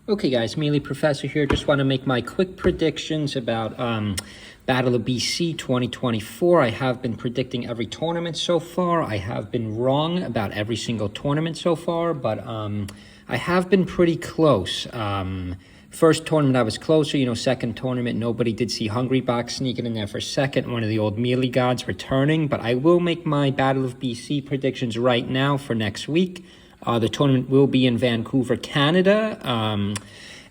Okay guys, Melee Professor here. Just want to make my quick predictions about Battle of BC 2024. I have been predicting every tournament so far. I have been wrong about every single tournament so far, but I have been pretty close. First tournament I was closer, second tournament nobody did see Hungrybox sneaking in there for second, one of the old Melee gods returning, but I will make my Battle of BC predictions right now for next week. The tournament will be in Vancouver, Canada.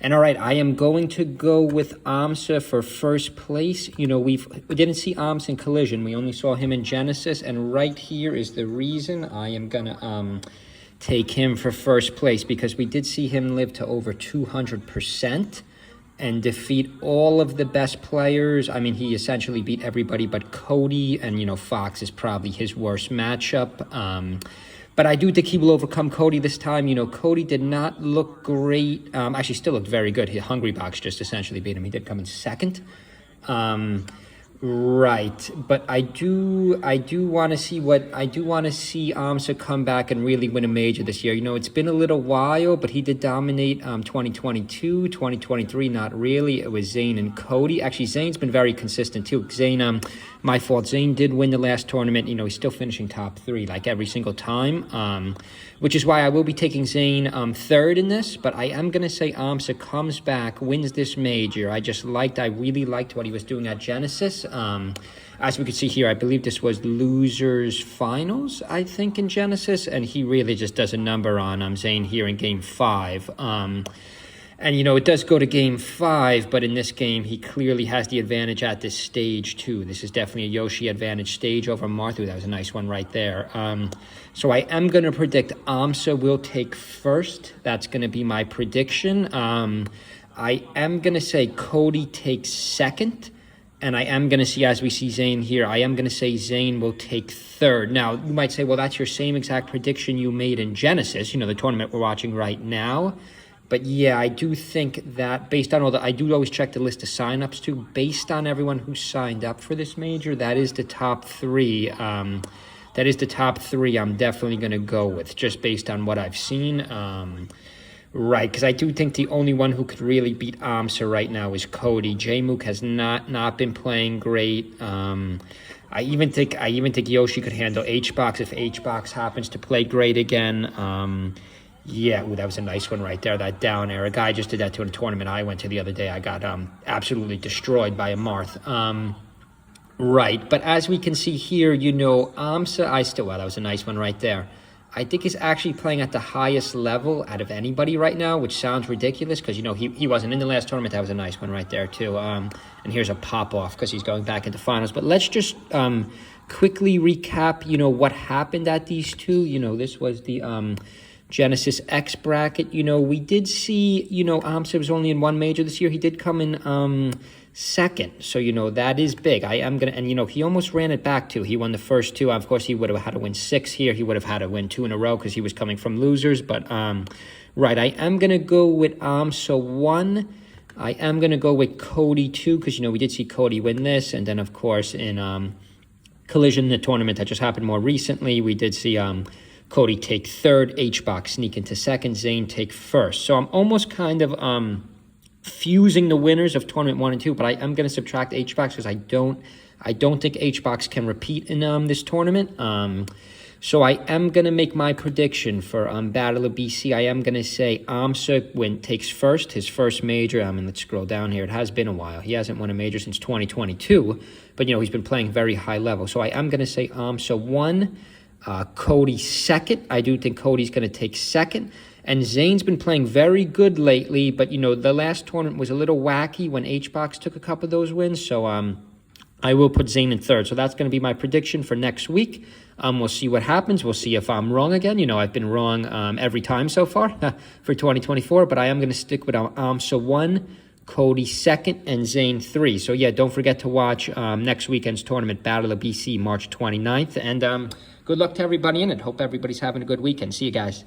And all right, I am going to go with AMSA for first place. We didn't see AMSA in Collision. We only saw him in Genesis. And right here is the reason I am going to take him for first place, because we did see him live to over 200% and defeat all of the best players. I mean, he essentially beat everybody but Cody, and, Fox is probably his worst matchup. But I do think he will overcome Cody this time. Cody did not look great. Actually, still looked very good. Hungrybox just essentially beat him. He did come in second. Right, but I do want to see AMSA come back and really win a major this year. It's been a little while, but he did dominate 2022, 2023, not really. It was Zayn and Cody. Actually, Zayn's been very consistent too. Zayn, my fault. Zayn did win the last tournament. He's still finishing top 3 like every single time. Which is why I will be taking Zayn third in this, but I am going to say AMSA comes back, wins this major. I really liked what he was doing at Genesis. As we can see here, I believe this was losers finals, I think, in Genesis, and he really just does a number on Zayn here in game 5. And, it does go to game 5, but in this game, he clearly has the advantage at this stage, too. This is definitely a Yoshi advantage stage over Martha. That was a nice one right there. So I am going to predict AMSA will take first. That's going to be my prediction. I am going to say Cody takes second. And I am going to see, as we see Zayn here, I am going to say Zayn will take third. Now, you might say, well, that's your same exact prediction you made in Genesis, the tournament we're watching right now. But yeah, I do think that based on I do always check the list of signups too. Based on everyone who signed up for this major, that is the top 3. I'm definitely going to go with, just based on what I've seen. Right, because I do think the only one who could really beat AMSA right now is Cody. J-Mook has not been playing great. I even think Yoshi could handle H-Box if H-Box happens to play great again. Yeah, that was a nice one right there, that down air. A guy just did that to a tournament I went to the other day. I got absolutely destroyed by a Marth. Right, but as we can see here, AMSA, that was a nice one right there. I think he's actually playing at the highest level out of anybody right now, which sounds ridiculous because, he wasn't in the last tournament. That was a nice one right there, too. And here's a pop-off because he's going back into finals. But let's just quickly recap, what happened at these two. This was the Genesis X bracket. We did see, AMSA was only in one major this year. He did come in second, so that is big. I am gonna, and he almost ran it back too. He won the first 2. Of course, he would have had to win 6 here. He would have had to win 2 in a row because he was coming from losers. But right, I am gonna go with AMSA 1. I am gonna go with Cody 2 because we did see Cody win this, and then of course in Collision, the tournament that just happened more recently, we did see Cody take third, H-Box sneak into second, Zayn take first. So I'm almost kind of fusing the winners of tournament 1 and 2, but I am going to subtract H-Box because I don't think H-Box can repeat in this tournament. So I am going to make my prediction for Battle of BC. I am going to say AMSA takes first, his first major. Let's scroll down here. It has been a while. He hasn't won a major since 2022, but he's been playing very high level. So I am going to say AMSA 1, Cody second. I do think Cody's going to take second. And Zayn's been playing very good lately, but, the last tournament was a little wacky when H-Box took a couple of those wins. So I will put Zayn in third. So that's going to be my prediction for next week. We'll see what happens. We'll see if I'm wrong again. I've been wrong every time so far for 2024, but I am going to stick with AMSA 1, Cody second, and Zayn 3. So, yeah, don't forget to watch next weekend's tournament, Battle of BC, March 29th. And good luck to everybody in it. Hope everybody's having a good weekend. See you guys.